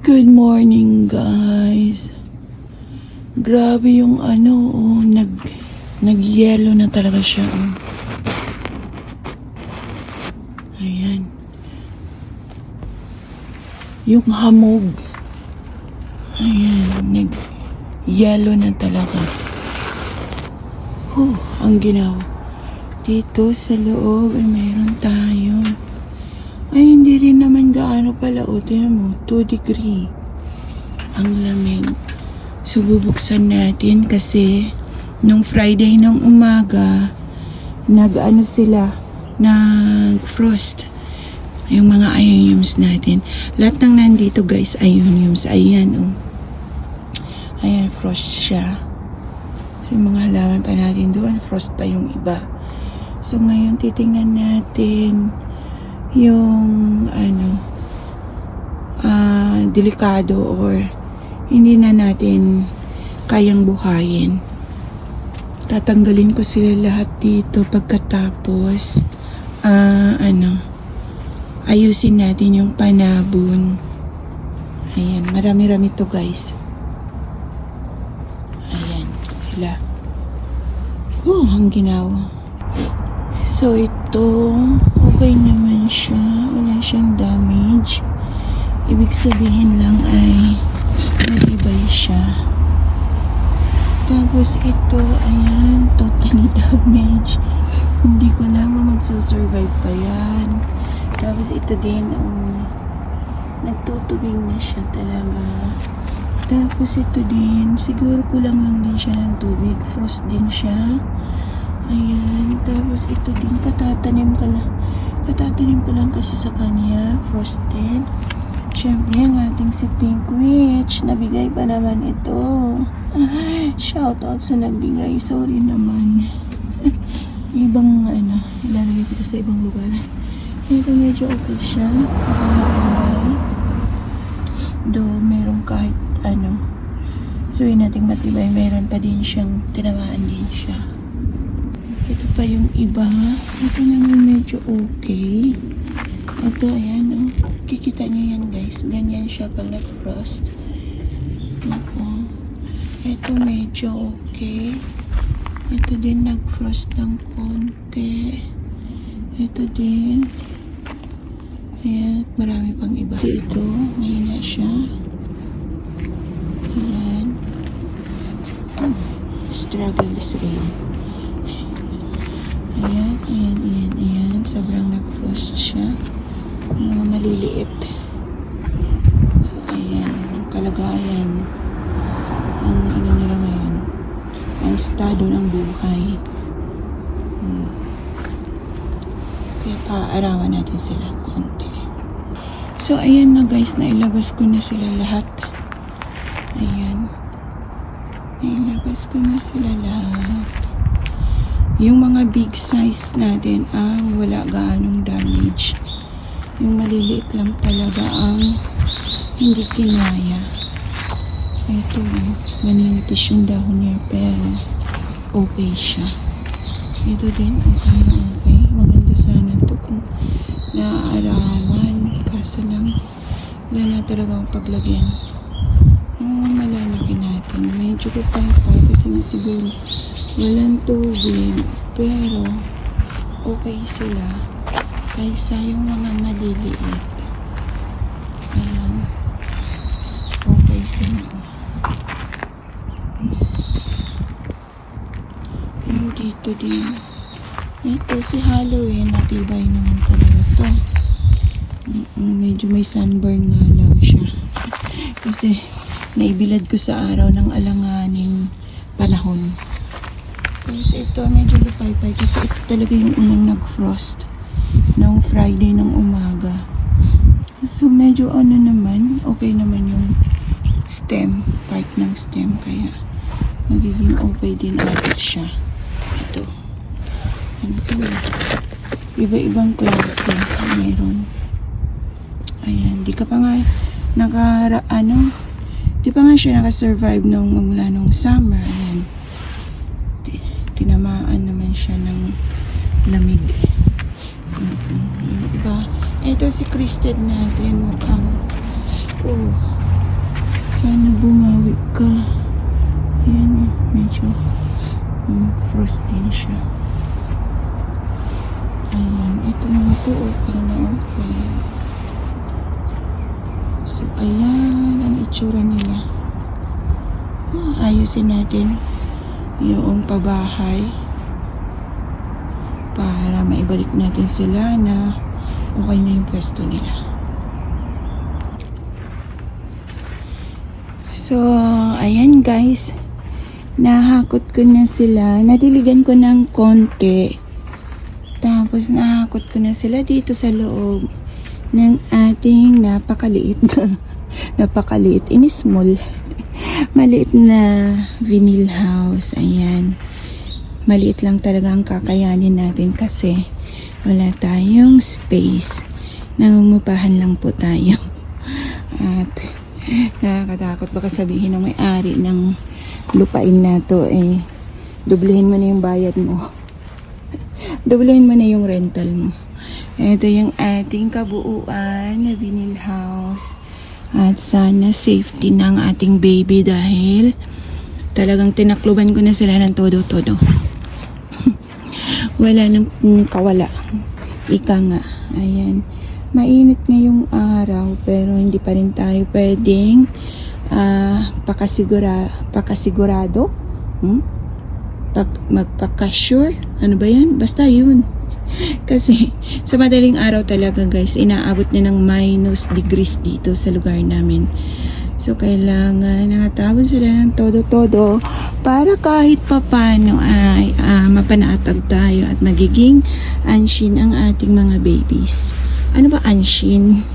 Good morning, guys. Grabe yung nag-yellow na talaga siya. Ayan. Yung hamog. Ayan, nag-yellow na talaga. Ang ginawa. Dito sa loob ay mayroon tayo. Ay, hindi rin naman gaano pala. Tingnan mo, 2 degree. Ang lamig. So, bubuksan natin kasi nung Friday ng umaga, nag-frost. Yung mga ioniums natin. Lahat ng nandito, guys, ioniums. Ayan, Ayan, frost siya. So, yung mga halaman pa natin doon, frost pa yung iba. So, ngayon, titingnan natin yung delikado or hindi na natin kayang buhayin. Tatanggalin ko sila lahat dito pagkatapos ayusin natin yung panabon. Ayan, marami-rami to, guys. Ayan sila. Ang ginawa. So, ito, okay naman siya. Wala siyang damage. Ibig sabihin lang ay matibay siya. Tapos ito, ayan, totally damaged. Hindi ko naman magsusurvive pa yan. Tapos ito din, nagtutubing na siya talaga. Tapos ito din, siguro kulang lang din siya ng tubig. Frost din siya. Ayan, tapos ito din, katatanim ko lang kasi sa kanya, frosted. Siyempre, ang ating si Pink Witch, nabigay pa naman ito. Shoutout sa nagbigay, sorry naman. Ibang, ilalagay ko sa ibang lugar. Ito medyo okay siya, matibay. Though, meron kahit sabihin natin matibay, meron pa din siyang, tinamaan din siya. Ito pa yung iba. Ito naman medyo okay. Ito, ayan, kikita nyo yan, guys. Ganyan siya pag nag-frost. Ito medyo okay. Ito din nag-frost ng konti. Ito din. Ayan, marami pang iba. Ito, mahina siya. Ayan. Struggles rin. Ayan. Sobrang nag-frost siya. Mga maliliit. Ayan, ang kalagayan. Ang nila ngayon. Ang estado ng buhay. Kaya paarawan natin sila konti. So, ayan na, guys. Nailabas ko na sila lahat. Ayan. Nailabas ko na sila lahat. Yung mga big size natin ang wala gaanong damage. Yung maliliit lang talaga ang hindi kinaya. Ito, maninipis yung dahon niya pero okay siya. Ito din, okay. Maganda sana ito kung naaarawan. Kaso lang, wala na talaga ang paglagyan. Yung malalaki natin, medyo kupang pa kasi nga siguro walang tubig, pero okay sila kaysa yung mga maliliit. Ayan, okay sila. Yung dito din, ito si Halloween, matibay naman talaga to. Medyo may sunburn nga lang siya kasi naibilad ko sa araw ng alanganing panahon. Tapos ito, medyo lupay-pay kasi ito talaga yung unang nag-frost noong Friday ng umaga. So, medyo naman, okay naman yung stem, part ng stem, kaya magiging okay din agad siya. Ito. Iba-ibang klase meron. Ayan, di ka pa nga di pa nga siya nakasurvive magmula nung summer. Ayan. Tinamaan naman siya ng lamig. Diba? Ito si Christed natin. Mukhang Sana bumawi ka. Ayan, medyo frost din siya. Ayan, ito naman to, okay na okay. So, ayan ang itsura nila. Ayusin natin yung pabahay para maibalik natin sila na okay na yung pwesto nila. So, ayan guys. Nahakot ko na sila. Nadiligan ko ng konti. Tapos nahakot ko na sila dito sa loob ng ating napakaliit small. Maliit na vinyl house. Ayan. Maliit lang talaga ang kakayanin natin kasi wala tayong space. Nangungupahan lang po tayo. At nakakatakot baka sabihin ng may-ari ng lupain na to doblehin mo na yung bayad mo. Doblehin mo na yung rental mo. Ito yung ating kabuuan na vinyl house. At sana safety ng ating baby dahil talagang tinakluban ko na sila ng todo-todo. Wala nang kawala. Ika nga. Ayan. Mainit ngayong araw pero hindi pa rin tayo pwedeng pakasigurado. Magpaka-sure. Ano ba yan? Basta yun. Kasi sa madaling araw talaga guys, inaabot na ng minus degrees dito sa lugar namin. So kailangan nakatawon sila ng todo-todo para kahit papano ay mapanatag tayo at magiging anshin ang ating mga babies. Ano ba anshin?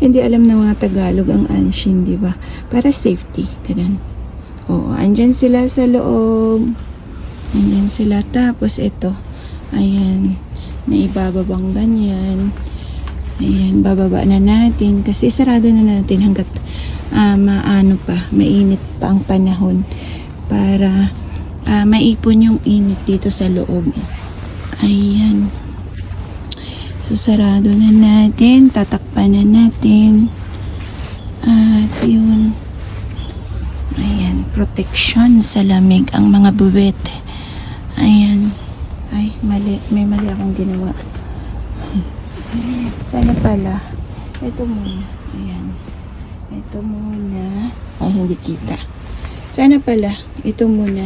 Hindi alam ng mga Tagalog ang anshin, di ba? Para safety, ganun. Oo, andyan sila sa loob. Andyan sila. Tapos ito, ayan, naibababang ganyan. Ayan, bababa na natin. Kasi sarado na natin hanggat mainit pa ang panahon para maipon yung init dito sa loob. Ayan. So, sarado na natin. Tatakpan na natin. At yun. Ayan. Protection sa lamig ang mga buwet. Ayan. Ay, mali. May mali akong ginawa. Sana pala. Ito muna. Ayan. Ito muna. Ay, hindi kita. Sana pala. Ito muna.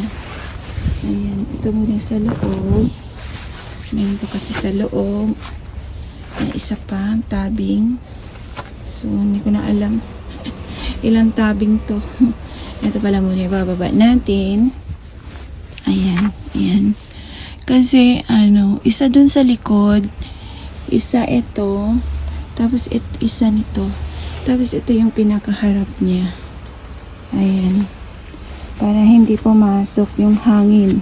Ayan. Ito muna sa loob. Meron pa kasi sa loob. May isa pa, tabing. So, hindi ko na alam ilang tabing to. Ito pala muna, bababa natin. Ayan, ayan. Kasi, isa dun sa likod, isa ito, tapos isa nito. Tapos ito yung pinakaharap niya. Ayan. Para hindi pumasok yung hangin.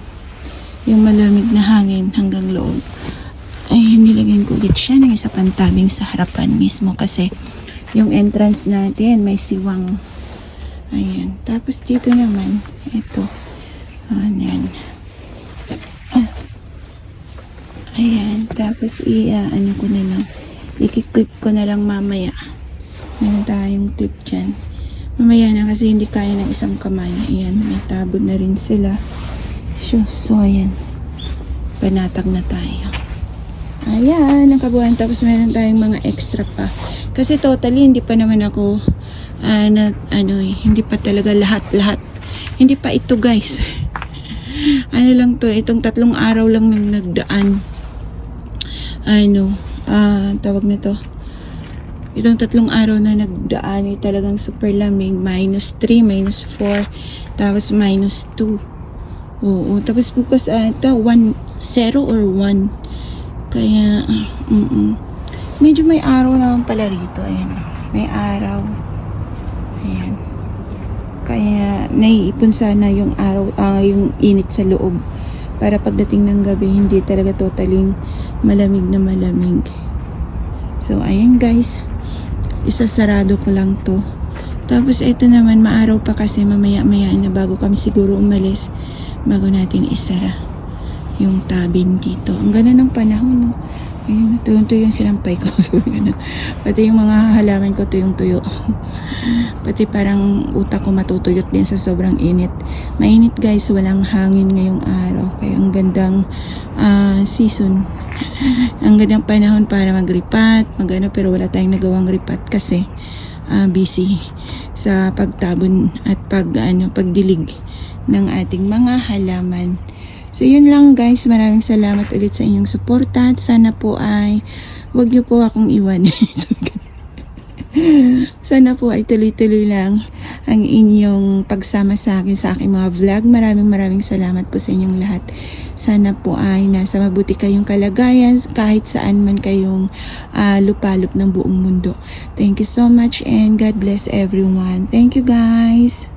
Yung malamig na hangin hanggang loob. Ay, nilagyan ko ulit siya ng isa pang tabing sa harapan mismo kasi yung entrance natin may siwang. Ayan. Tapos dito naman, ito. Ayan. Ayan. Tapos ko na lang. I-clip ko na lang mamaya. Meron tayong clip dyan. Mamaya na kasi hindi kaya ng isang kamay. Ayan. May tabod na rin sila. So ayan. Panatag na tayo. Ayan, ang kabuuan. Tapos meron tayong mga extra pa. Kasi totally, hindi pa naman ako, hindi pa talaga lahat. Hindi pa ito, guys. Ano lang to, itong 3 araw lang nang nagdaan. Tawag nito. Itong 3 araw na nagdaan, talagang super lamig. -3, -4, tapos -2. Oo, tapos bukas, ito, 0 or 1. Kaya, medyo may araw naman pala rito. Ayan. May araw. Ayan. Kaya, naiipon sana yung araw, yung init sa loob. Para pagdating ng gabi, hindi talaga totaling malamig na malamig. So, ayan guys. Isasarado ko lang to. Tapos, ito naman, maaraw pa kasi mamaya-maya na bago kami siguro umalis. Bago natin isara yung tabin dito. Ang ganda ng panahon, no? Ayun, tuyong-tuyo yung sinampay ko. Sabi ko na. Pati yung mga halaman ko tuyong-tuyo. Pati parang utak ko matutuyot din sa sobrang init. Mainit guys, walang hangin ngayong araw. Kaya ang gandang season. Ang gandang panahon para mag-ripat, pero wala tayong nagawang ripat kasi busy sa pagtabon at pagdilig ng ating mga halaman. So yun lang guys, maraming salamat ulit sa inyong suporta at sana po ay wag niyo po akong iwan. Sana po ay tuloy-tuloy lang ang inyong pagsama sa akin sa aking mga vlog. Maraming salamat po sa inyong lahat. Sana po ay nasa mabuti kayong kalagayan kahit saan man kayong lupalop ng buong mundo. Thank you so much and God bless everyone. Thank you guys.